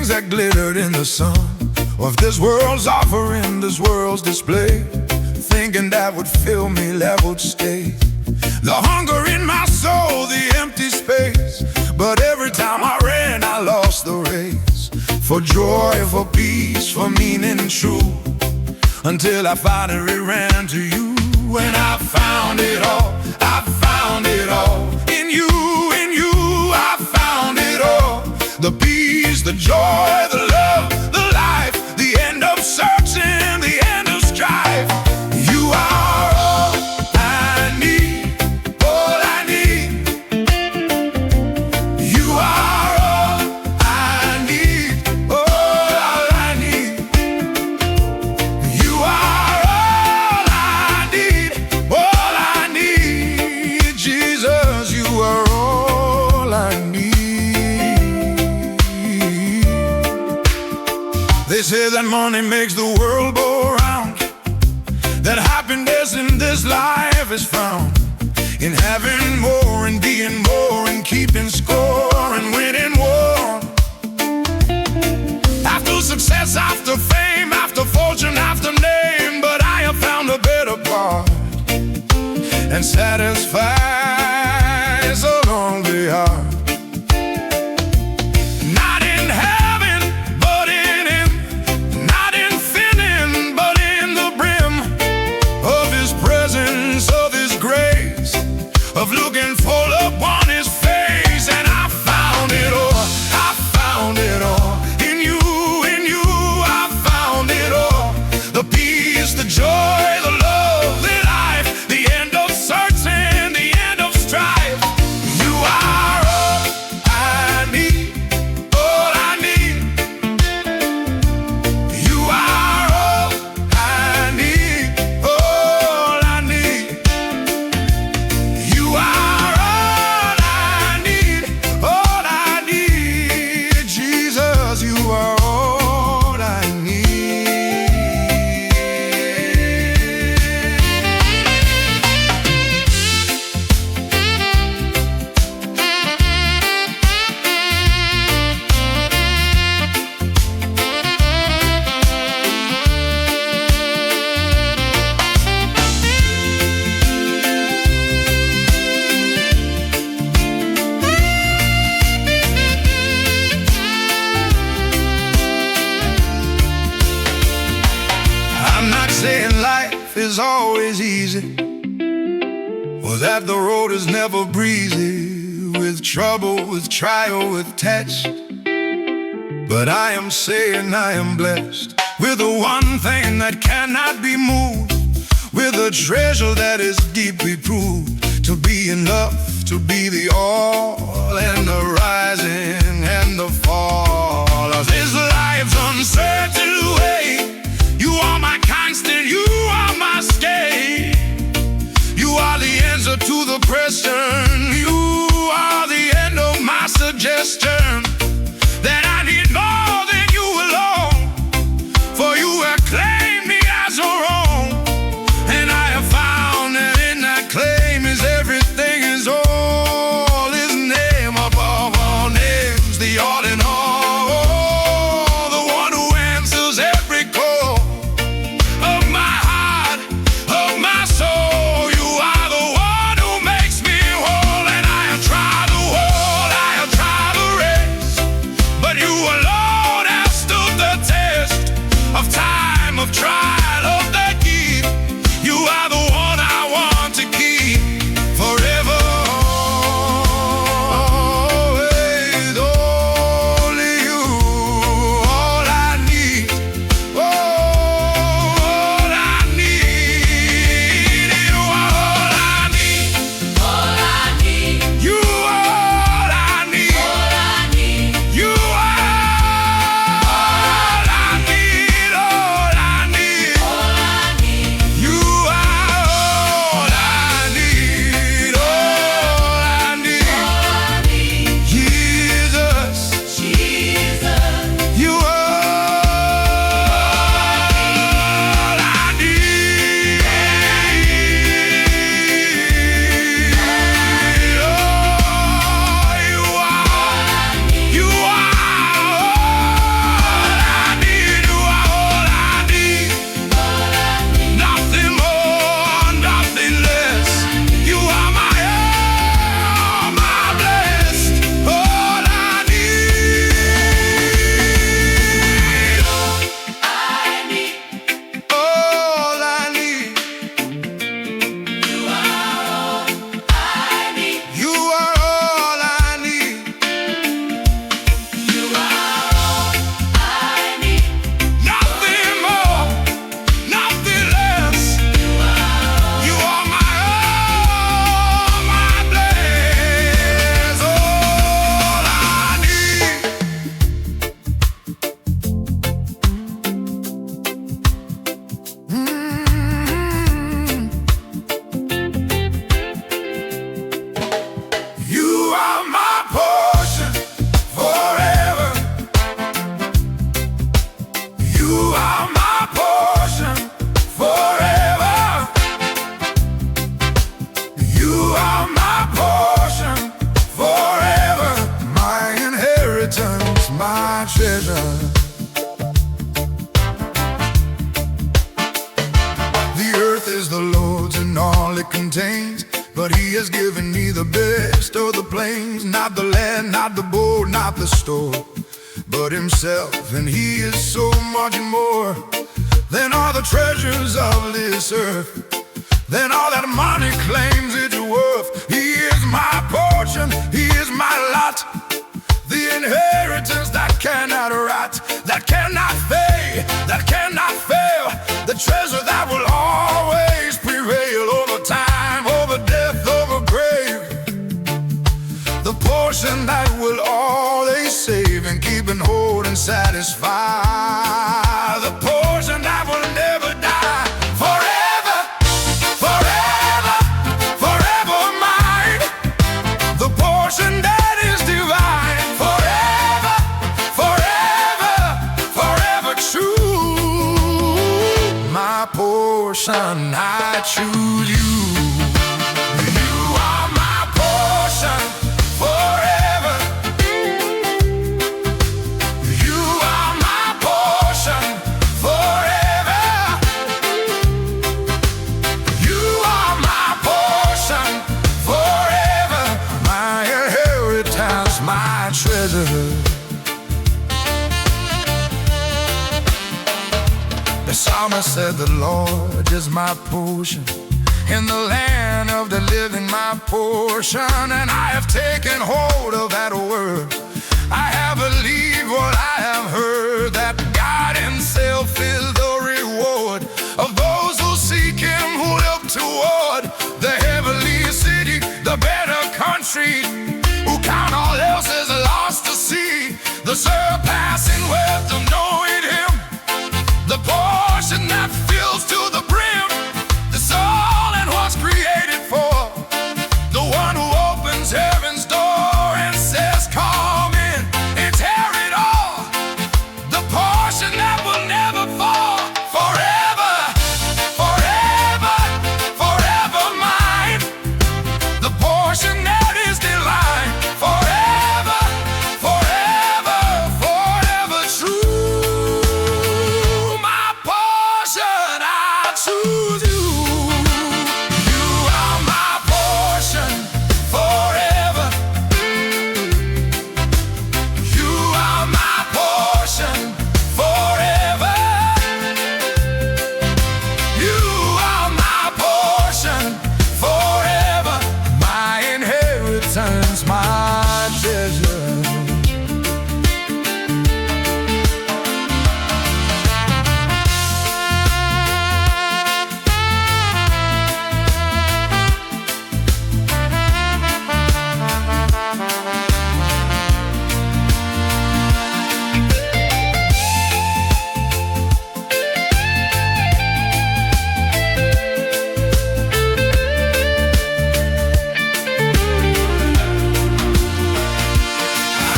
things that glittered in the sun, or if this world's offering, this world's display, thinking that would fill me, that would stay. The hunger in my soul, the empty space, but every time I ran, I lost the race. For joy, for peace, for meaning true, until I finally ran to you. When I found it all, I found it all. In you, I found it all. The peace, the joy, the love, the life, the end of searching, the end of strife. You are all I need, all I need. You are all I need, all I need. You are all I need, all I need. Jesus, you are all I need. They say that money makes the world go round, that happiness in this life is found in having more and being more and keeping score and winning war. After success, after fame, after fortune, after name, but I have found a better part and satisfies a lonely heart. Not in heaven, but in Him. Not in thinning, but in the brim of His presence, of His grace, of looking full upon His face. And I found it all, I found it all. In you, I found it all. The peace, the joy, the love, the life, the end of searching, the end of strife. You are all I need, all I need. You are all I need, all I need. You are all I need, all I need. Jesus, you are all I need. I'm not saying life is always easy, or that the road is never breezy, with trouble, with trial, with test. But I am saying I am blessed with the one thing that cannot be moved, with a treasure that is deeply proved to be enough, to be the all and the rising and the fall of this life's uncertain way. You are my constant, you are my stay. You are the answer to the question. You are the end of my suggestion, that I need more than you alone, for you have claimed me as your own. And I have found that in that claim is everything, is all, His name above all names, the all in all, the one who answers every call of my heart, of my soul. You are the one who makes me whole. And I have tried the world, I have tried the race, but you alone have stood the test of time, of trial, of the deep. You are the one I want to keep forever. Always, only you, all I need, all I need. You are all I need, All I need, you are all I need, all I need, you are all I need, all I need. The earth is the Lord's and all it contains, but He has given me the best of the plains. Not the land, not the boat, not the store, but Himself, and He is so much more than all the treasures of this earth, than all that money claims it's worth. He is my portion, He is my lot, the inheritance that cannot rot, that cannot fade, that cannot fail, the treasure that will always prevail over time, over death, over grave, the portion that will always save and keep and hold and satisfy, the portion that will never die, forever, forever, forever mine, the portion that is divine, forever, forever, forever true, my portion, I choose you. You are my portion forever. You are my portion forever. You are my portion forever. My inheritance, my treasure. The psalmist said, the Lord is my portion, in the land of the living my portion. And I have taken hold of that word. I have believed what I have heard, that God Himself is the reward of those who seek Him, who look toward the heavenly city, the better country, who count all else as lost to see the surpassing worth of knowing Him, the portion that fills to the brim, the soul and what's created for, the one who opens heaven's door and says, come in and tear it all, the portion that will never fall, forever, forever, forever mine, the portion that is divine, forever, forever, forever true, my portion, I choose you. You are my portion forever. You are my portion forever. You are my portion forever. My inheritance, my treasure.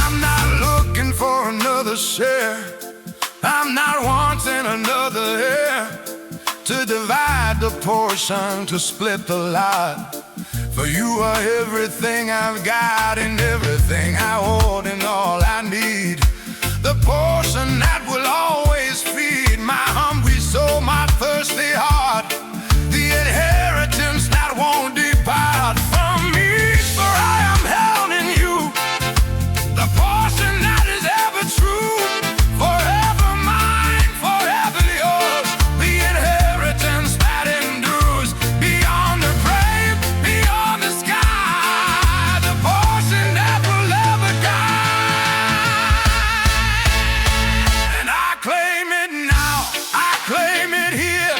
I'm not looking for another share. I'm not wanting another heir to divide the portion, to split the lot. For you are everything I've got and everything I want and all I need. The portion that will always feed my hungry soul, my thirsty heart. The inheritance that won't depart from me, for I am held in you. The portion that is ever true, forever mine, forever yours. The inheritance that endures beyond the grave, beyond the sky. The portion that will never die. And I claim it now, I claim it here.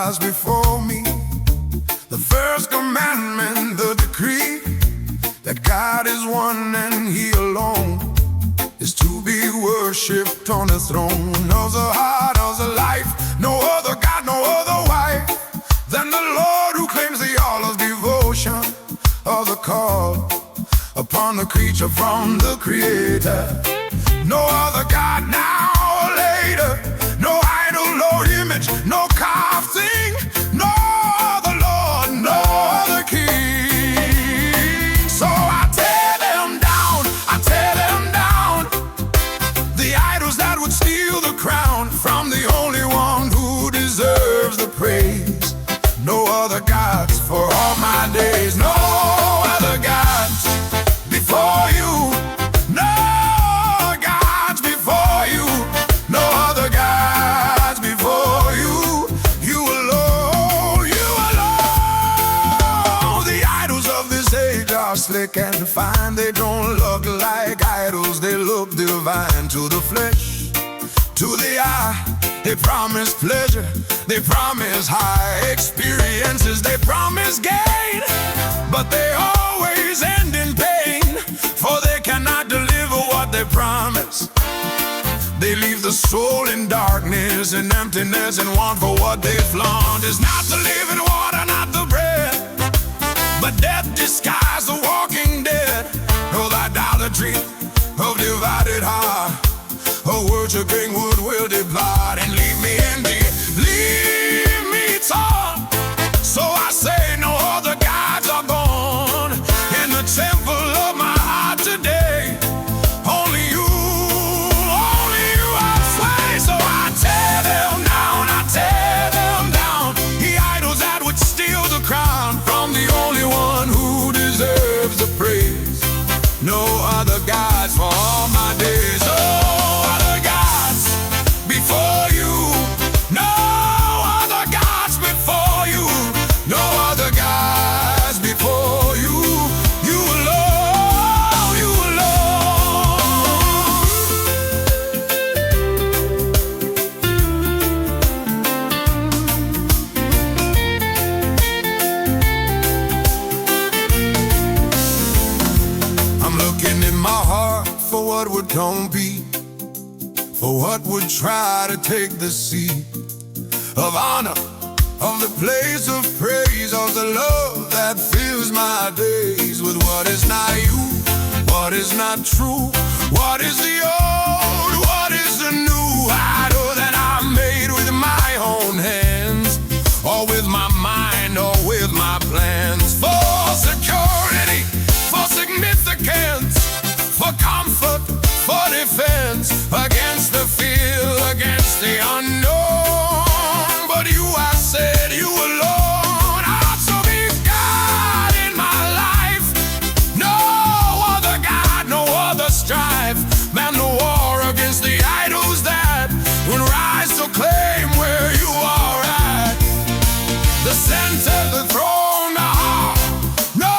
gods before me. The first commandment, the decree, that God is one and He alone is to be worshipped on the throne of the heart, of the life. No other God, no other wife than the Lord, who claims the all of devotion of the call upon the creature from the Creator. No other God now or later, no idol, no image, no carved thing, no other Lord, no other King. So I tear them down, I tear them down, the idols that would steal the crown from the only one who deserves the praise. No other gods for all my days, no other gods before you, no gods before you, no other gods before you. You alone, you alone. The idols of this age are slick and fine. They don't look like idols, they look divine. To the flesh, to the eye, they promise pleasure, they promise high experiences, they promise gain, but they always end in pain, for they cannot deliver what they promise. They leave the soul in darkness and emptiness, and want for what they flaunt is not the living water, not the bread, but death disguised the walking dead. Oh, the idolatry of divided heart, oh, worshiping wood will depart and leave me empty, leave me torn. So I say no other gods are born in the temple of my heart today. Only you I sway. So I tear them down, I tear them down, the idols that would steal the crown from the only one who deserves the praise. No other gods for all my days, oh, other gods before you, no other gods before you, no other gods before you. You alone, you alone. I'm looking in my heart for what would come be, for what would try to take the seat of honor, of the place of praise, of the love that fills my days with what is not you, what is not true, what is the old, what is the new idol that I made with my own hands, or with my mind, or with my plans, for security, for significance, for comfort, for defense, against the fear, against the unknown. But you, I said, you alone ought to be God in my life. No other God, no other strife than the war against the idols that would rise to claim where you are at, the center, the throne, the heart. No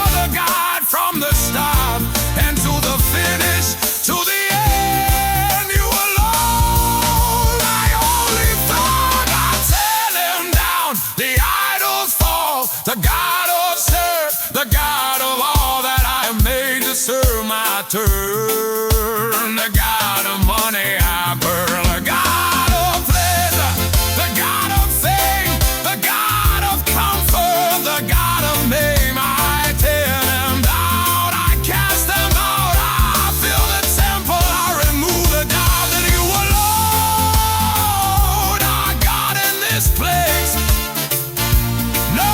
other God from the start and to the finish, to the end. You alone, my only thought. I tear them down, the idols fall, the God of serve, the God of all that I am made to serve my turn, the God of money I burn, the God of pleasure, the God of fame, the God of comfort, the God of name. I tear them down, I cast them out, I fill the temple, I remove the doubt that you alone are God in this place. No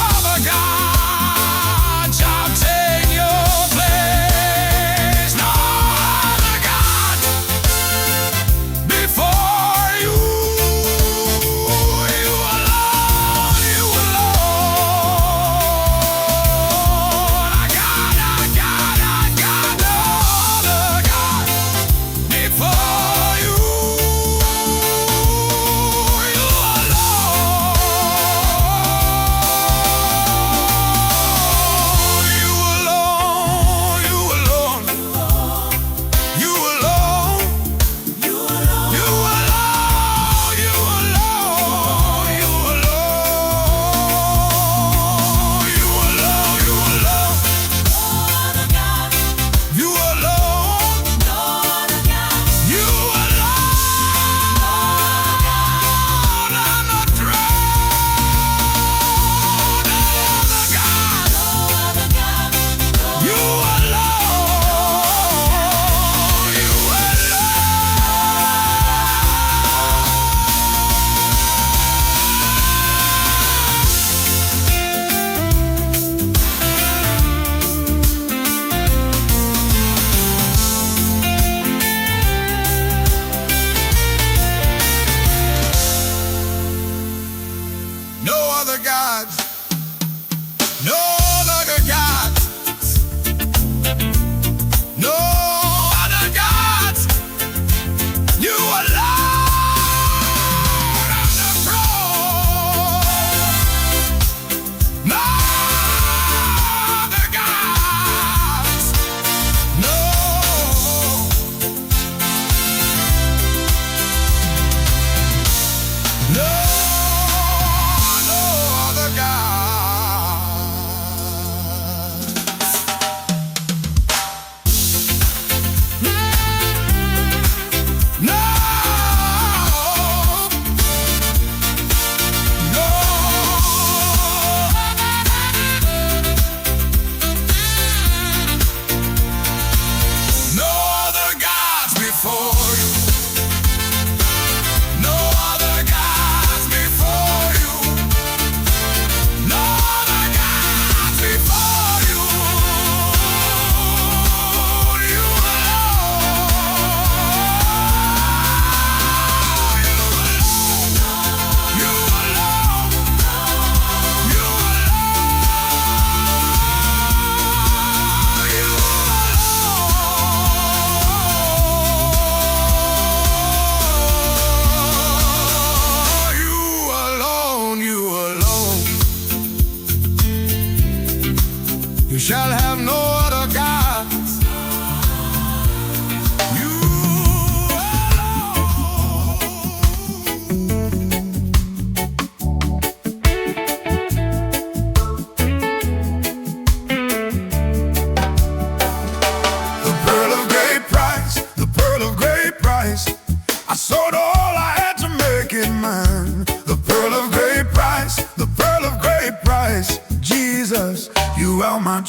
other God shall take your place. No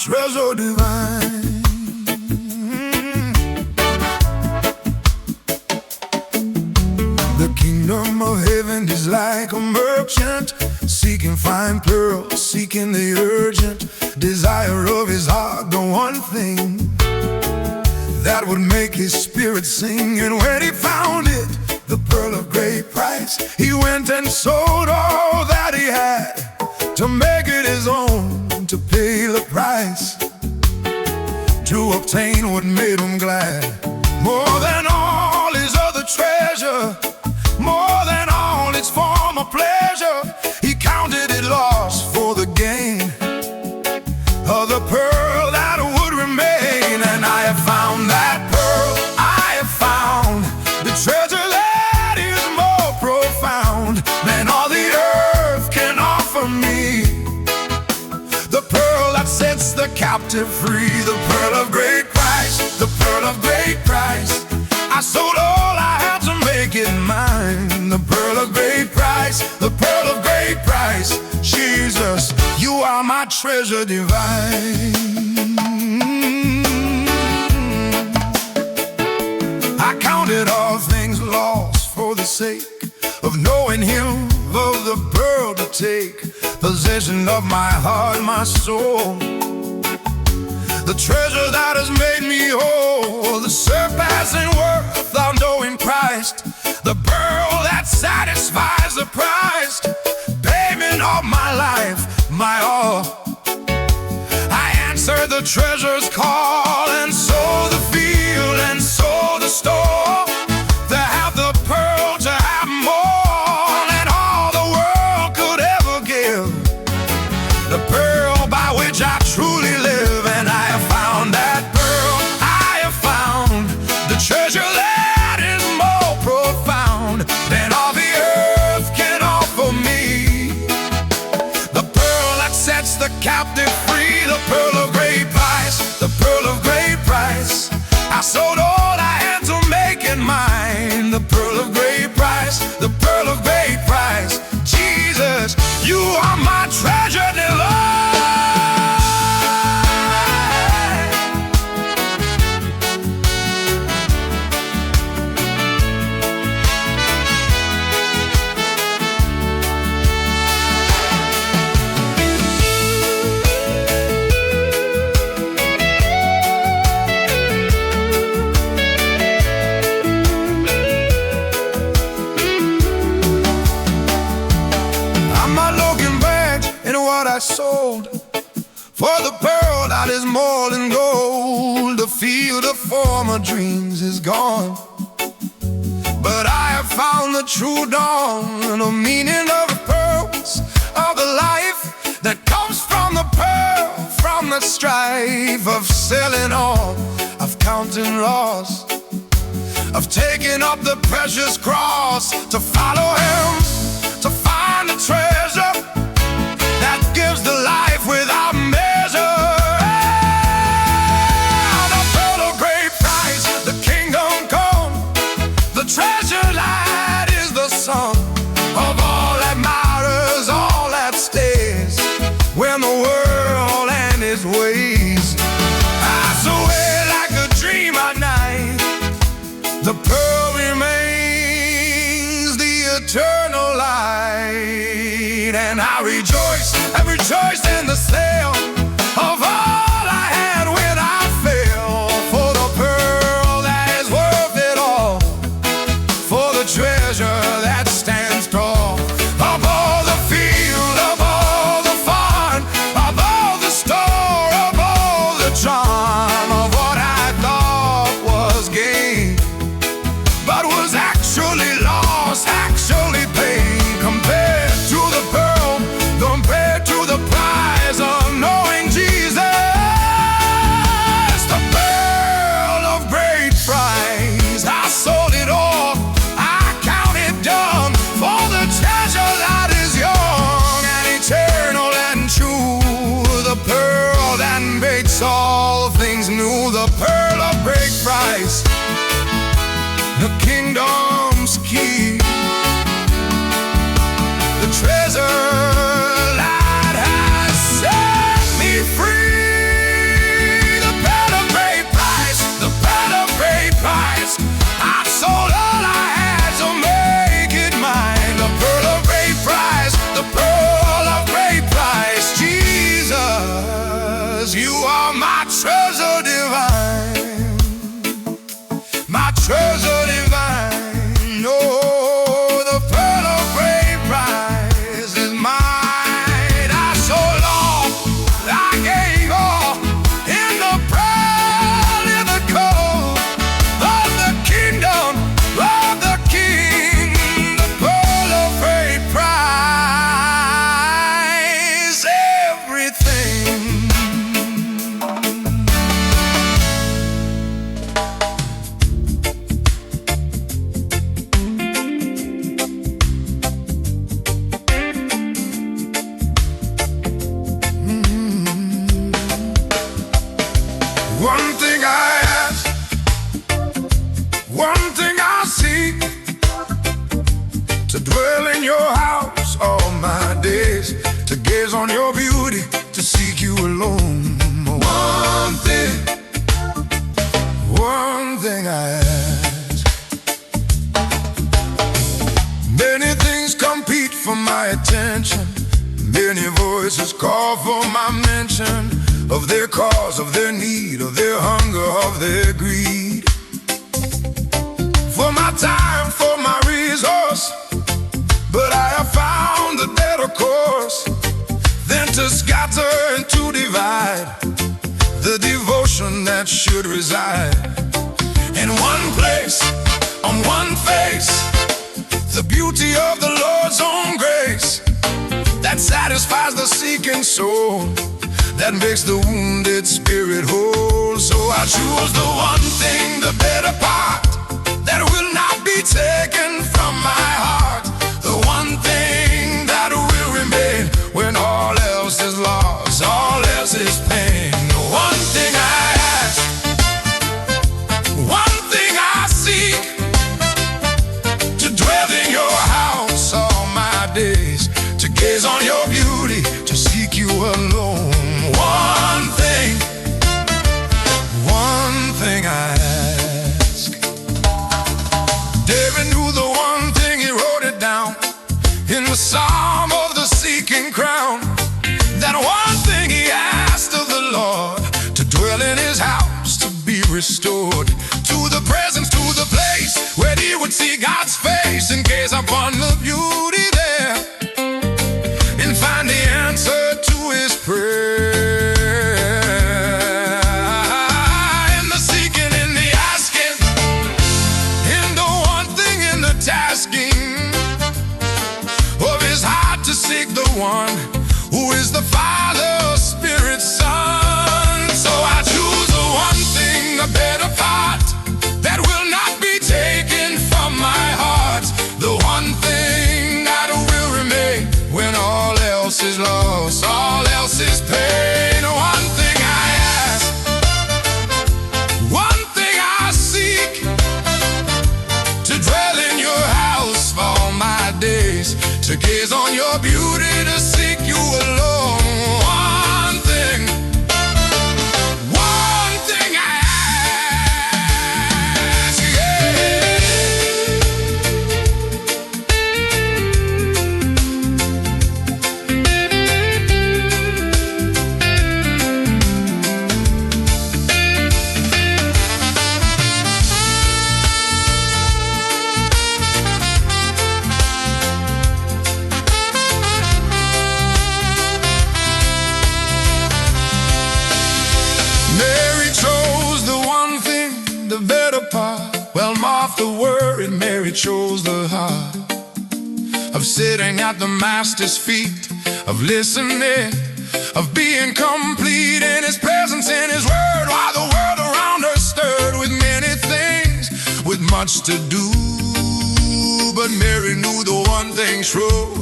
treasure divine. The kingdom of heaven is like a merchant seeking fine pearls, seeking the urgent desire of his heart, the one thing that would make his spirit sing. And when he found it, the pearl of great price, he went and sold all that he had to make it his own, to pay the price, to obtain what made him glad. More than all his other treasure, more than all its former pleasure, he counted it lost for the gain of the pearl that would remain. And I have found that pearl, I have found the treasure that is more profound than all the earth can offer me. The pearl that sets the captive free, the pearl of great price, the pearl of great price. I sold all I had to make it mine. The pearl of great price, the pearl of great price. Jesus, you are my treasure divine. I counted all things lost for the sake of knowing him, of the pearl to take possession of my heart, my soul. The treasure that has made me whole, the surpassing worth of knowing Christ, the pearl that satisfies the price, payment of my life, my all. I answered the treasure's call and sold the field and sold the store, to have the pearl, to have more than all the world could ever give, the pearl by which I truly live. And I have found that pearl, I have found the treasure that is more profound than all the earth can offer me. The pearl that sets the captive free, the pearl of great price, the pearl of great price. I sold all I had to make it mine. The pearl of great price, the pearl of great price. Jesus, you are my treasure divine. I sold for the pearl that is more than gold. The field of former dreams is gone, but I have found the true dawn, the meaning of the purpose of the life that comes from the pearl, from the strife of selling all, of counting loss, of taking up the precious cross to follow him, to find the treasure that gives the life without measure. The pearl of great price, the kingdom come, the treasure that is the sum of all that matters, all that stays when the world and its ways pass away like a dream at night. The pearl remains the eternal light, and I rejoice in the sale of all I had when I fell, for the pearl that is worth it all, for the treasure that stands tall, of all the field, of all the fun, of all the store, of all the charm, of what I thought was gain, but was actually lost, actually pain, compared to the pearl, compared to the prize of knowing Jesus. The pearl of great price, I sold it all, I count it done, for the treasure that is young and eternal and true, the pearl that makes all things new, the pearl of great price, the kingdom's key, the treasure that has set me free. me to dwell in your house all my days, to gaze on your beauty, to seek you alone. One thing I ask. Many things compete for my attention. Many voices call for my mention of their cause, of their need, of their hunger, of their greed. For my time, for my resource, but I have found a better course than to scatter and to divide the devotion that should reside in one place, on one face, the beauty of the Lord's own grace that satisfies the seeking soul, that makes the wounded spirit whole. So I choose the one thing, the better part, that will not be taken from my heart, the one thing that will remain when all else is lost, all else is pain. The one thing I ask, one thing I seek, to dwell in your house all my days, to gaze on your beauty, to seek you alone. One thing I ask. David knew the one thing, he wrote it down in the Psalm of the seeking crown. That one thing he asked of the Lord, to dwell in his house, to be restored to the presence, to the place where he would see God's face and gaze upon the beauty there and find the answer to his prayer. In the seeking, in the asking, in the one thing, in the tasking of his heart, to seek the one who is the Father, Spirit, Son. So I choose the one thing, the better part, that will not be taken from my heart, the one thing that will remain when all else is lost, all else is pain. One thing I ask, one thing I seek, to dwell in your house for all my days, to gaze on your beauty, to seek you alone. One thing I ask, yeah. Mary chose the one thing, the better part. Well, Martha worried, Mary chose the heart of sitting at the Master's feet, of listening, of being complete in his presence, in his word, while the world around her stirred with many things, with much to do. But Mary knew the one thing true,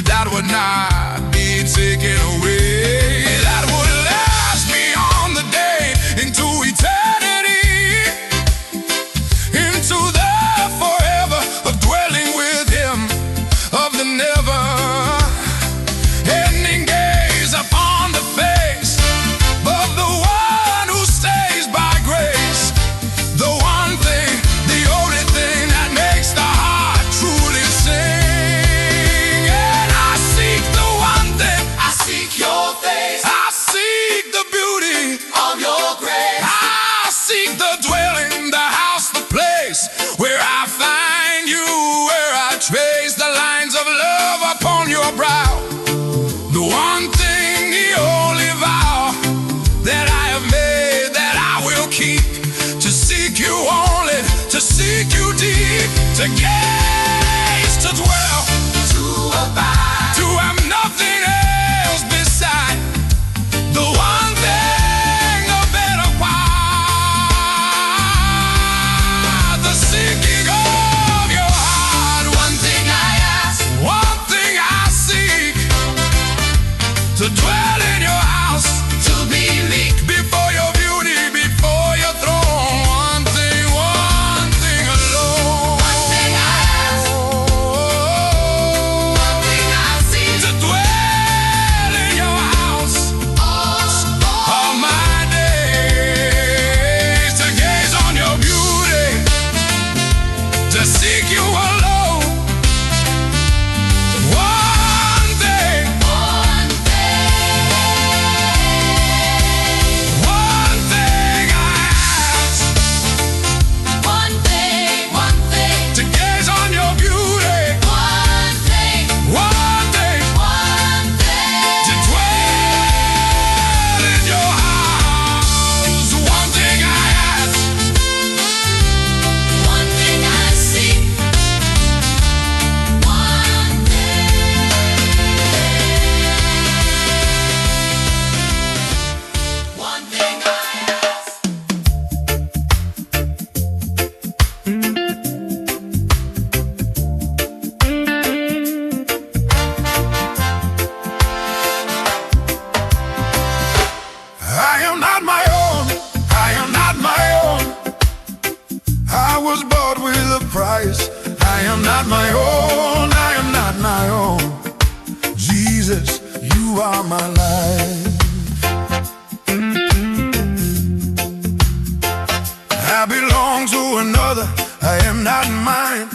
that would not be taken away, that would last beyond the day into eternity, into the forever of dwelling with him, of the never ending gaze upon the face of the one who stays by grace, the one thing, the only thing that makes the heart truly sing. And I seek the one thing, I seek your face, I seek the beauty of your grace. I seek the dwelling, the house, the place where I find you, where I trace the lines of love upon your brow. The one thing, the only vow that I have made, that I will keep, to seek you only, to seek you deep, to gaze, to dwell, To abide, to have nothing else beside the one thing, the better part, the seeking of your heart. one thing I ask, One thing I seek, to dwell in your house, to be meek before your beauty, before your throne. One thing alone. One thing price. I am not my own, I am not my own. Jesus, you are my life. I belong to another, I am not mine.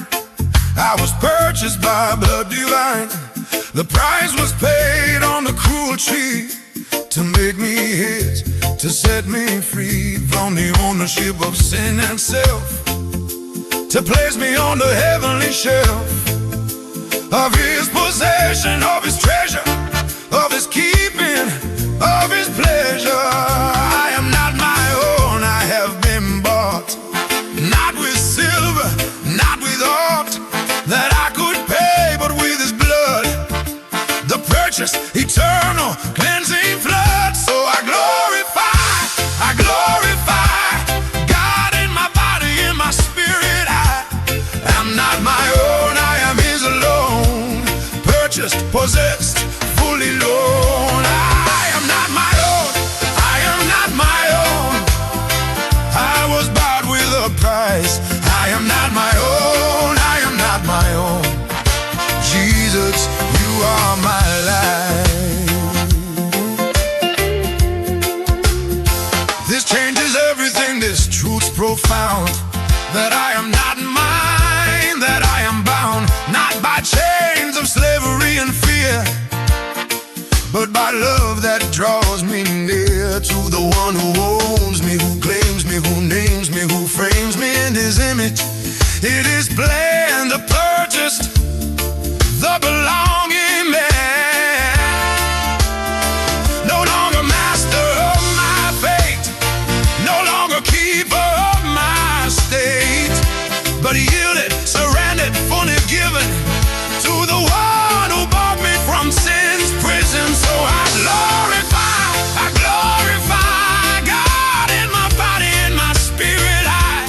I was purchased by blood divine. The price was paid on the cruel tree to make me his, to set me free from the ownership of sin and self, to place me on the heavenly shelf of his possession, of his treasure, of his keeping, of his pleasure. I am not my own, I have been bought, not with silver, not with art that I could pay, but with his blood, the purchase, eternal, cleansing flood. So I glorify God in my body, in my spirit. I am not my own, I am his alone, purchased, possessed, fully known. I am not my own, I am not my own. I was bought with a price. I am not my own, I am not my own. Jesus, you are my life. This changes everything, this truth's profound, that I am not mine, that I am bound, not by chains of slavery and fear, but by love that draws me near to the one who owns me, who claims me, who names me, who frames me in his image. It is planned, the purchased, the belonging man. No longer master of my fate, no longer keeper of my state, but yielded, surrendered, fully given to the one who bought me from sin's prison. So I glorify God in my body, in my spirit. I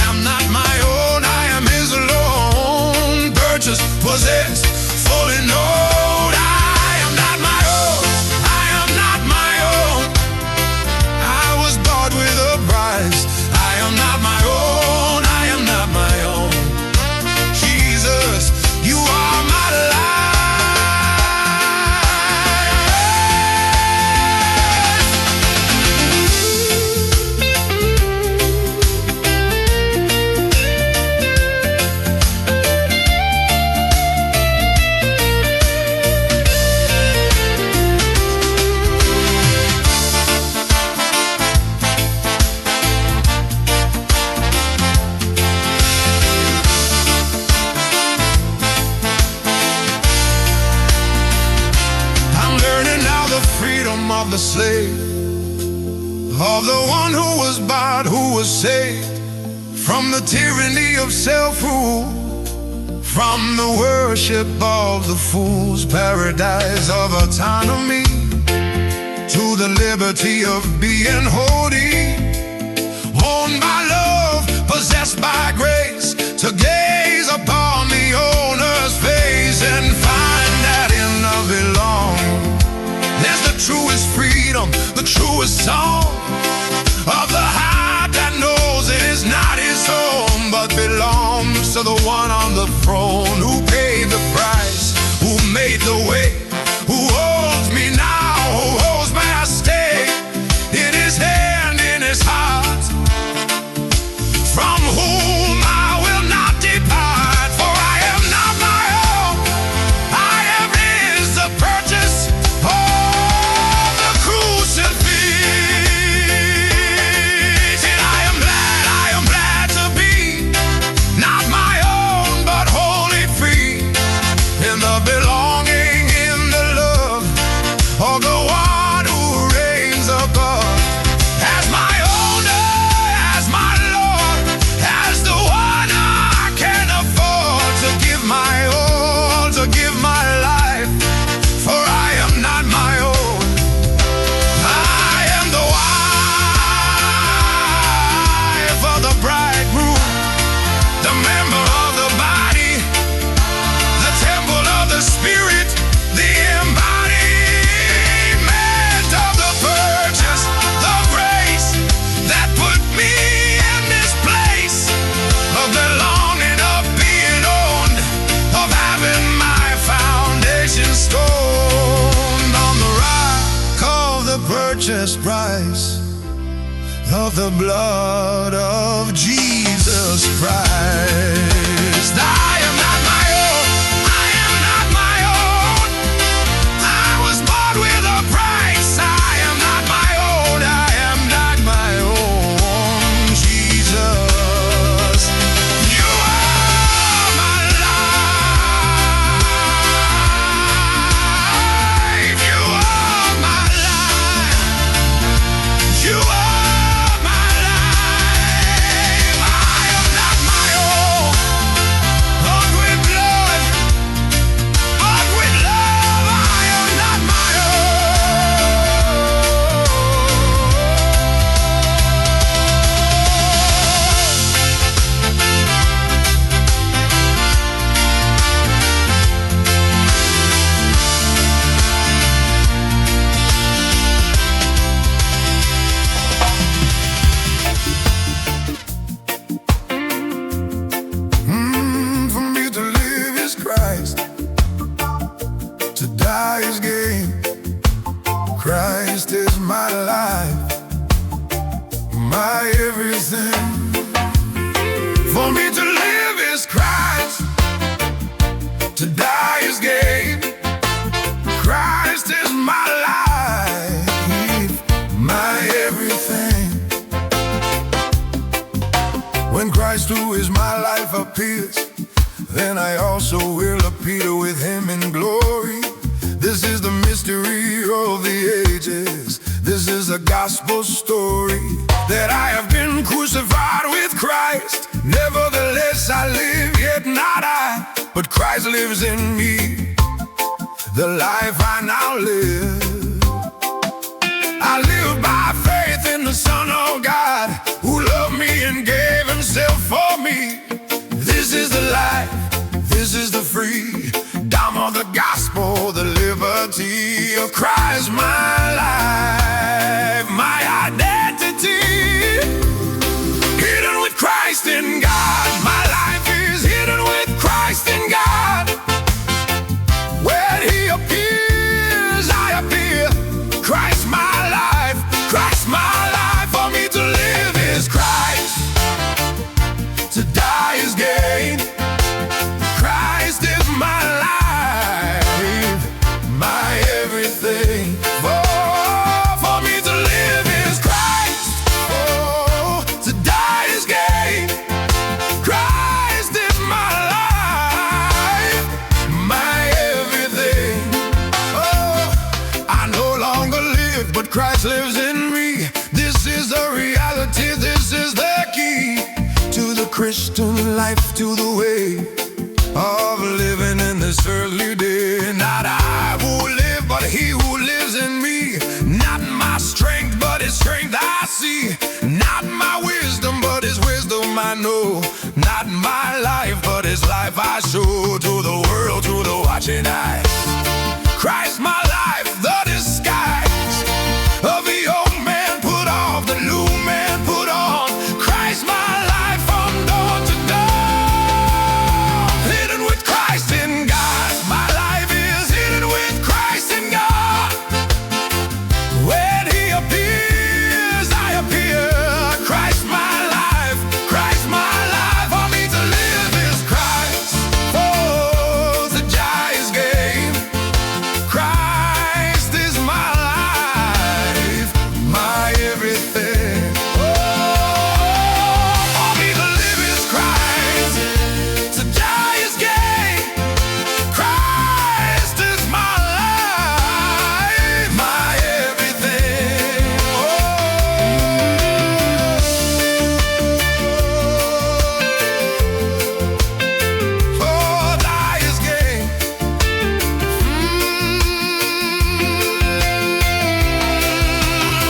am not my own, I am his alone, purchased, possessed, fully known. I am not my own, I am not my own. I was bought with a price. I am not my own, I am not my own. Jesus, you are my life. Of the slave, of the one who was bought, who was saved from the tyranny of self-rule, from the worship of the fools, paradise of autonomy, to the liberty of being holy, owned by love, possessed by grace, to gaze upon the owner's face and find that in love belong. There's the truest freedom, the truest song of the heart that knows it is not his home, but belongs to the one on the throne, who paid the price, who made the way, who holds me now, who holds my stay in his hand, in his heart, from whom I will not depart. For I am not my own, I am his, the purchase of the crucifixion. I am glad to be not my own, but wholly free in the belonging, in the blood of Jesus Christ. I am not my own, I am not my own. I was bought with a price. I am not my own, I am not my own. Jesus, you are my life. You are my life. You are my life. I am not my own. Bought with blood, bought with love. I am not my For me to live is Christ, to die is gain. Christ is my life, my everything. For me to live is Christ, to die is gain. Christ is my life, my everything. When Christ, who is my life, appears, then I also will appear with him in glory. This is the mystery of the ages. This is a gospel story, that I have been crucified with Christ. Nevertheless I live, yet not I, but Christ lives in me. The life I now live, I live by faith in the Son of God, who loved me and gave himself for me. This is the life, this is the freedom of the gospel, the liberty of Christ, my life, my identity. Hidden with Christ in God, my life is hidden with Christ in God. When he appears, I appear. Christ my life, Christ my life. For me to live is Christ, to die is gain. Christ is my life, my everything. For me to live is Christ, oh, to die is gain. Christ is my life, my everything. Oh, I no longer live, but Christ lives in me. This is the reality, this is the key to the Christian life, to the way of living in this earthly day. Not I who live, but he who lives in me. Not my strength, but his strength I see. Not my wisdom, but his wisdom I know. Not my life, but his life I show to the world, to the watching eyes. Christ my life, the disguise of the old man put off, the new man put on. Christ my life from dawn to dawn. Hidden with Christ in God, my life is hidden with Christ in God. When he appears, I appear. Christ my life, Christ my life. For me to live is Christ, oh, to die is gain. Christ is my life, my everything. Oh, for me to live is Christ, to die is gain. Christ is my life, my everything. Oh, die is gain.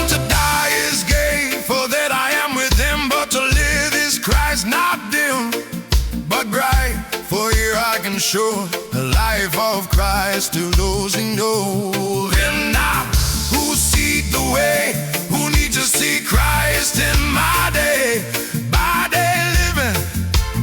To die is gain, for that I am with him, but to live is Christ, not dim, but bright. For here I can show the life of Christ to those who know him not, who see the way, who need to see Christ in my day. By day living,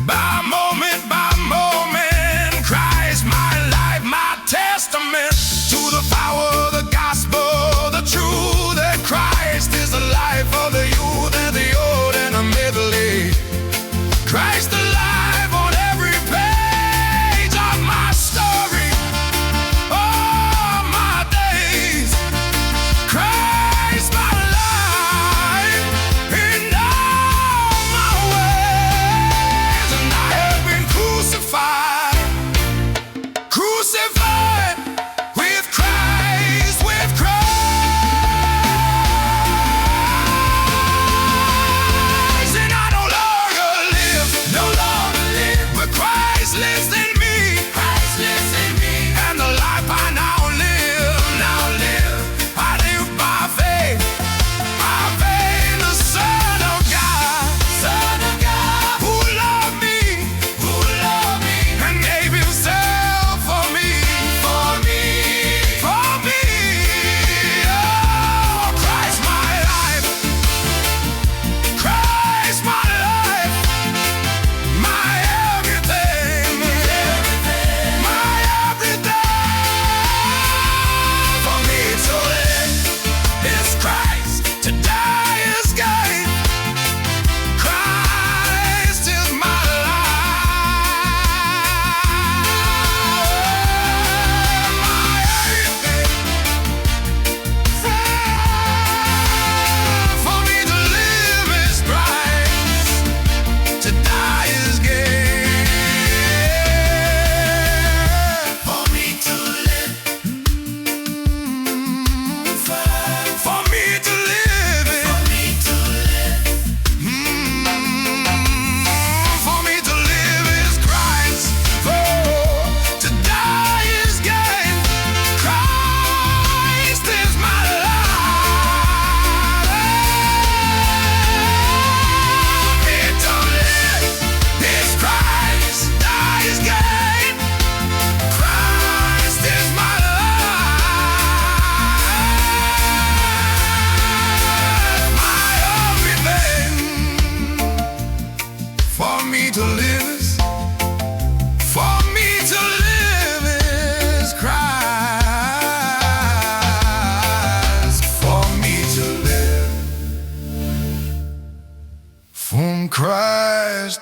by moment by moment. Christ my life, my testament, to the power of the gospel, the truth that Christ is the life of the youth and the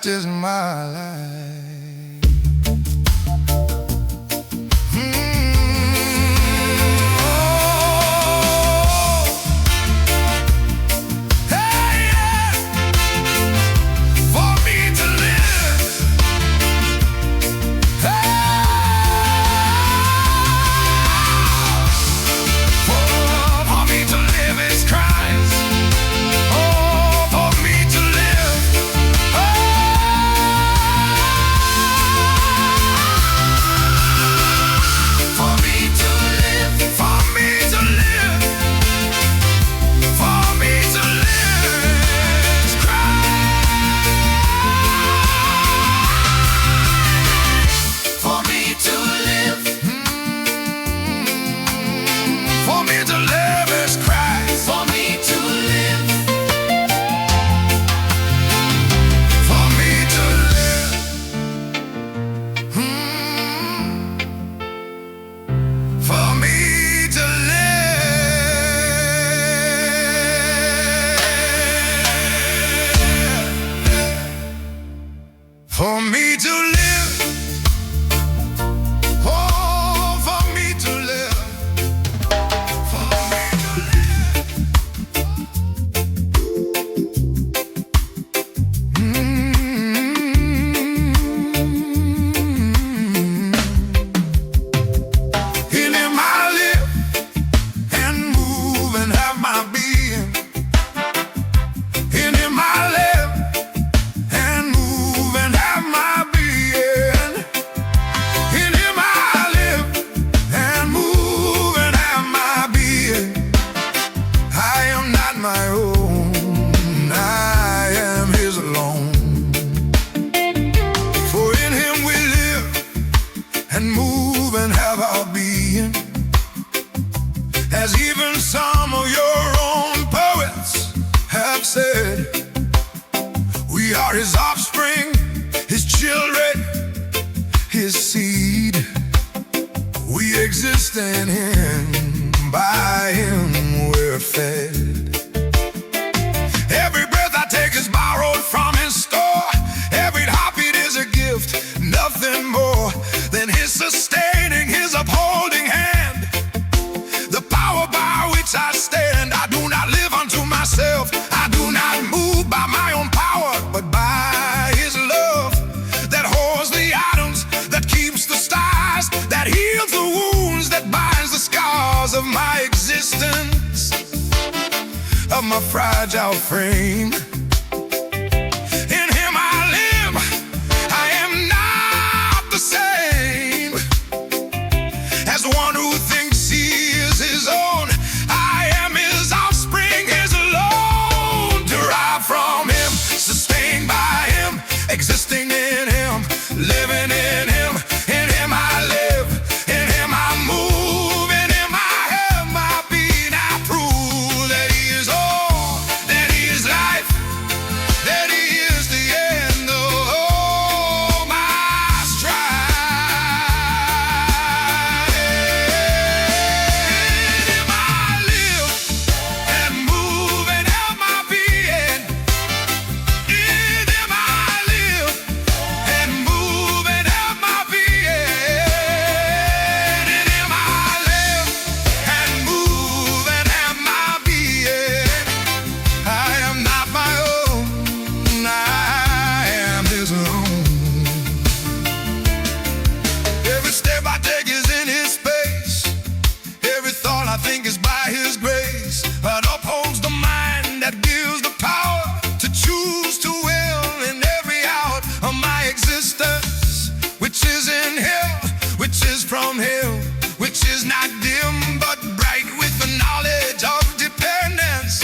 is my life. For me to live, oh, for me to live, for me to live. In Him I live and move and have my being. In Him I live. My own, I am His alone. For in Him we live and move and have our being. As even some of your own poets have said, we are His offspring, His children, His seed. We exist in Him, by Him we're fed. Is borrowed from His store. Every heartbeat is a gift, nothing more than His sustaining, His upholding hand. The power by which I stand, I do not live unto myself. I do not move by my own power, but by His love that holds the atoms, that keeps the stars, that heals the wounds, that binds the scars of my existence, of my fragile frame. Existing in Him, living in Him. In Him I live, in Him I move, in Him I have my being. I prove that He is all, that He is life, that He is the end of all my strife. In Him I live and move and have my being. In Him I and move and have my being. In Him I live and move and have my being. I am not my own, I am His own. Every step I take is in His space. Every thought I think is by His grace. That upholds the mind, that gives the power to choose to will in every hour of my existence, which is in Him, which is from Him, which is not dim but bright with the knowledge of dependence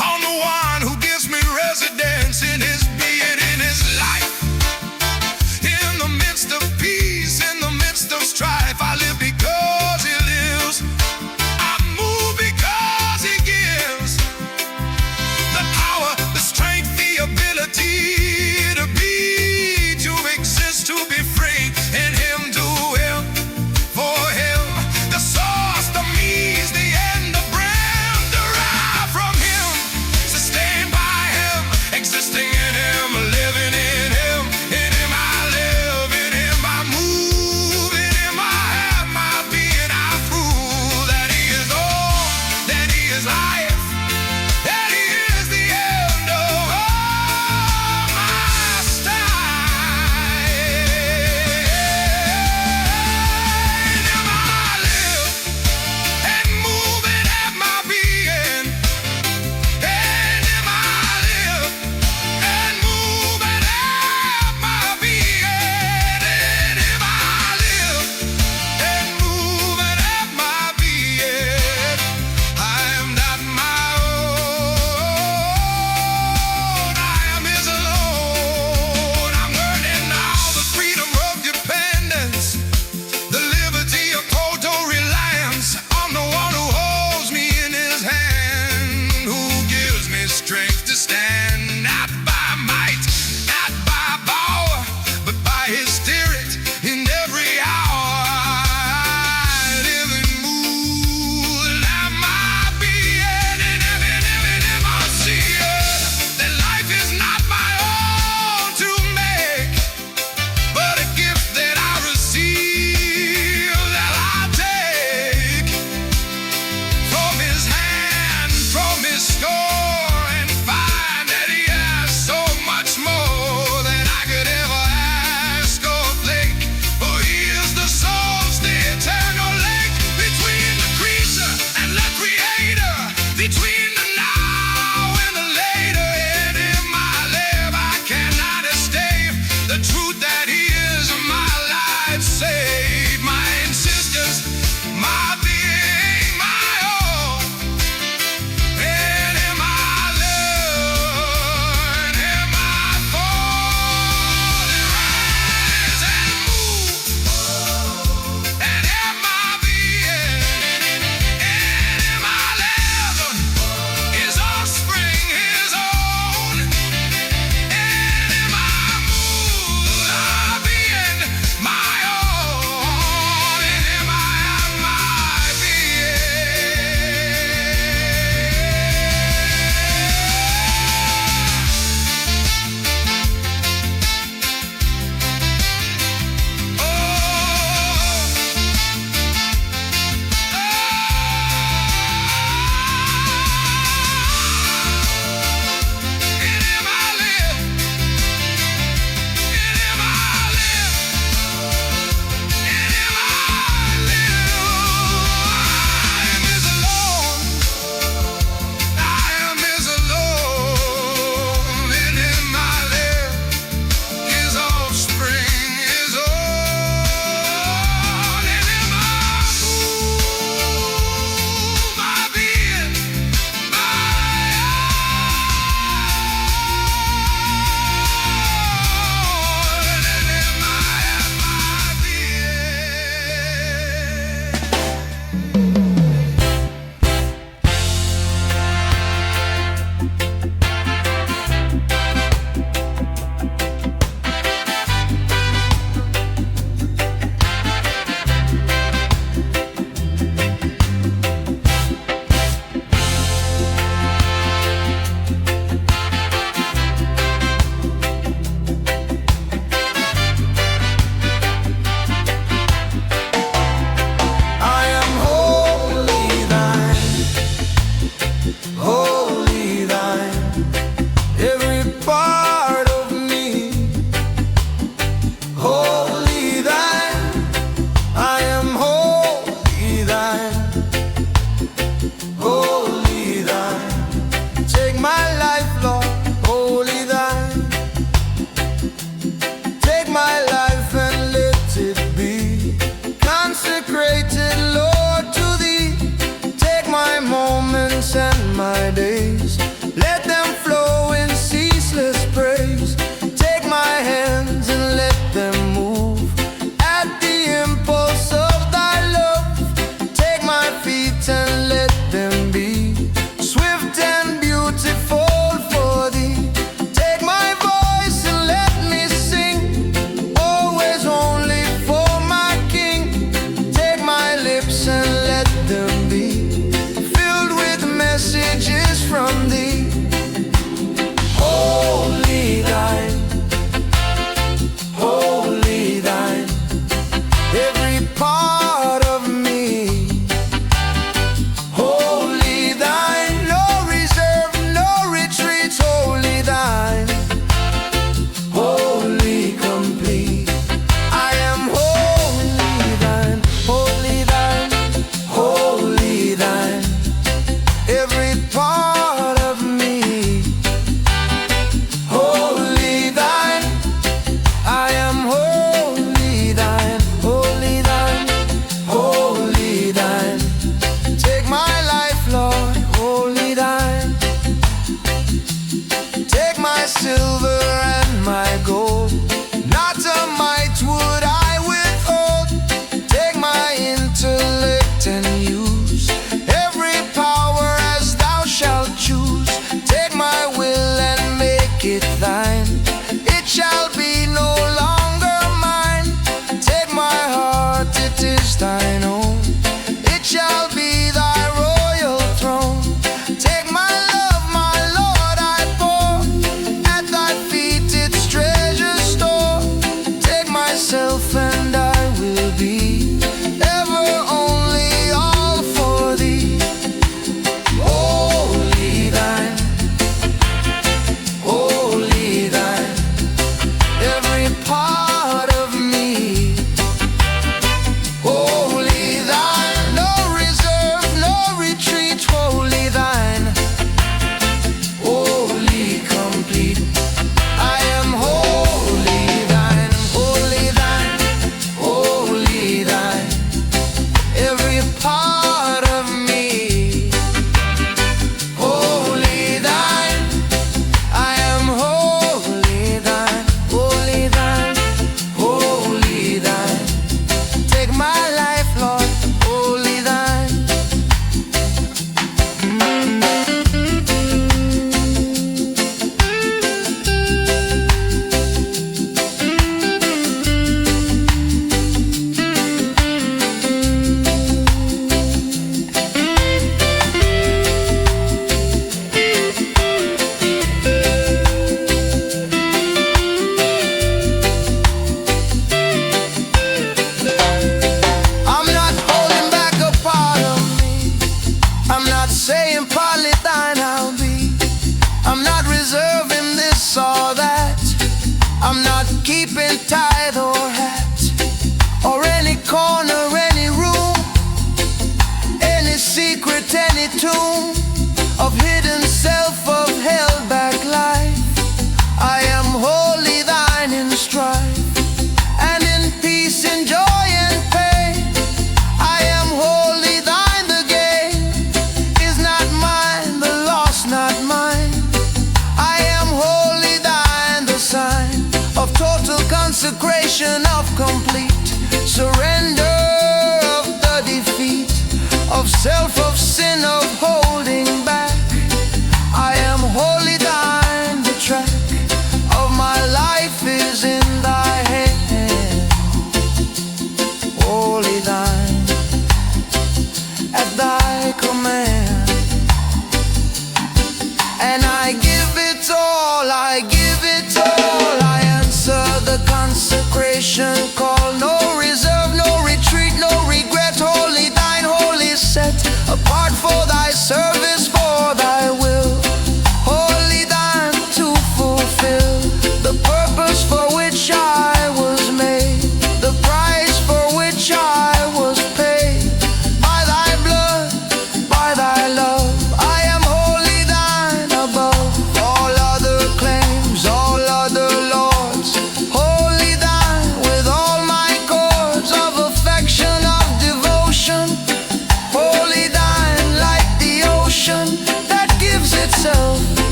on the one who gives me residence in His being, in His life. In the midst of peace, in the midst of strife, I live because He lives. I move because He gives the power, the strength, the ability to be, to exist, to be free. In Him, to Him, for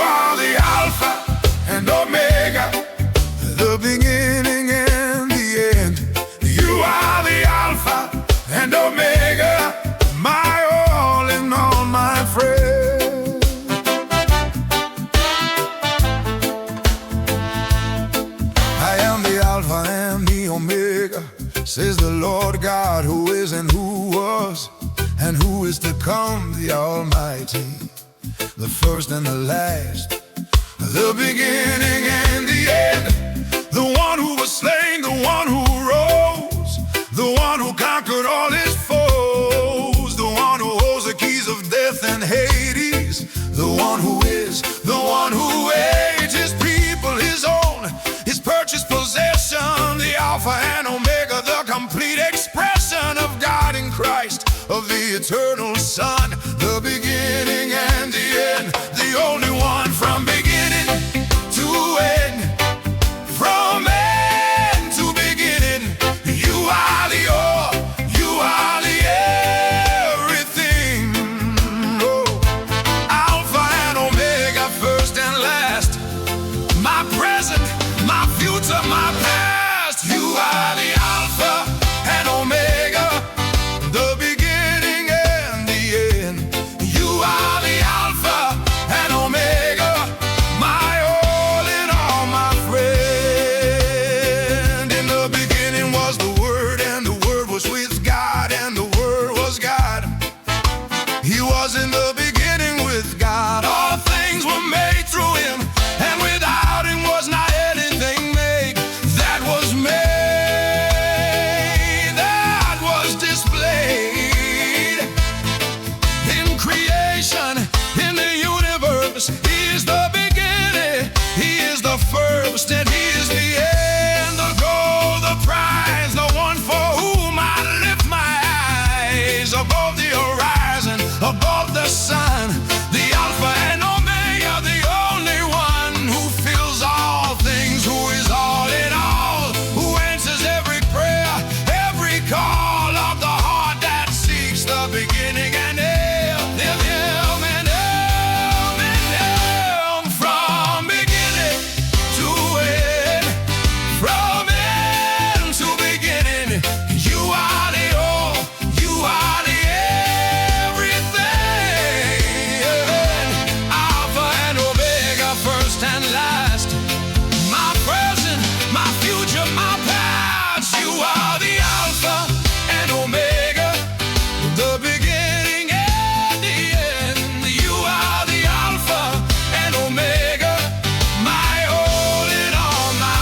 are the Alpha and Omega, the beginning and the end. You are the Alpha and Omega, my all in all, my friend. I am the Alpha and the Omega, says the Lord God, who is and who was and who is to come, the Almighty, the first and the last, the beginning and the end, the one who was slain, the one who rose, the one who conquered all his foes, the one who holds the keys of death and Hades, the one who is, the one who ate his people his own, his purchased possession, the Alpha and Omega, the complete expression of God in Christ, of the eternal Son, the beginning and the end, the only one from beginning to end, from end to beginning. You are the all, you are the everything. Oh, Alpha and Omega, first and last, my present, my future, my past. You are the Alpha and Omega, the beginning and the end. You are the Alpha and Omega, my all in all, my friend. In the beginning was the Word, and the Word was with God, and the Word was God. He was in the beginning with God. All things were made through him, and without him was not anything made that was made, that was displayed. In creation, in the universe, he is the beginning, he is the first, and he is the end, the goal, the prize, the one for whom I lift my eyes above the horizon, above the sun, the Alpha and Omega, the only one who fills all things, who is all in all, who answers every prayer, every call of the heart that seeks the beginning and end. From beginning to end, from end to beginning, you are the all, you are the everything. Alpha and Omega, first and last, my present, my future, my past. You are the Alpha and Omega, the beginning and the end. You are the Alpha and Omega, my all in all, my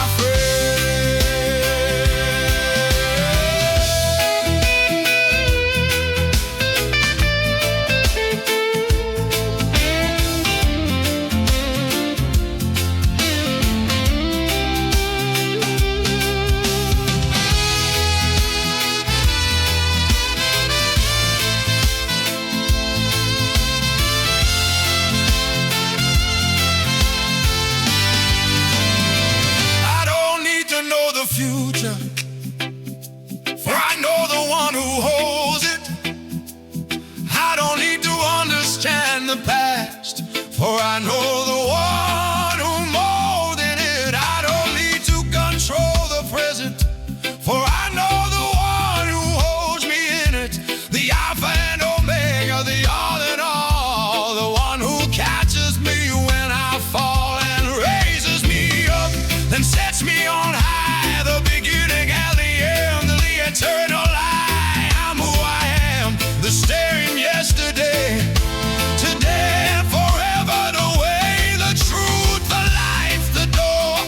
I don't need to know the future, for I know the one who holds it. I don't need to understand the past, for I know the one who molded it. I don't need to control the present, for I know the one who holds me in it. The Alpha and Omega, the all in all, the one who catches me when I fall and raises me up, then sets me on high, the beginning and the end, the eternal I am who I am, the staring yesterday, today and forever, the way, the truth, the life, the door,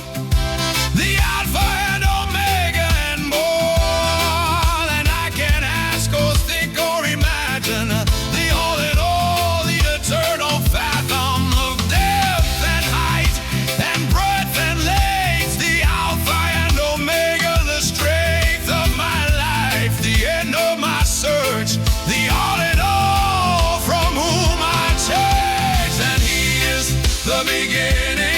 the Alpha and Omega, and more than I can ask or think or imagine, the all in all, the eternal fathom of depth and height and breadth and length, the Alpha and Omega, the strength of my life, the end of my search, the all in all, from whom I chase, and he is the beginning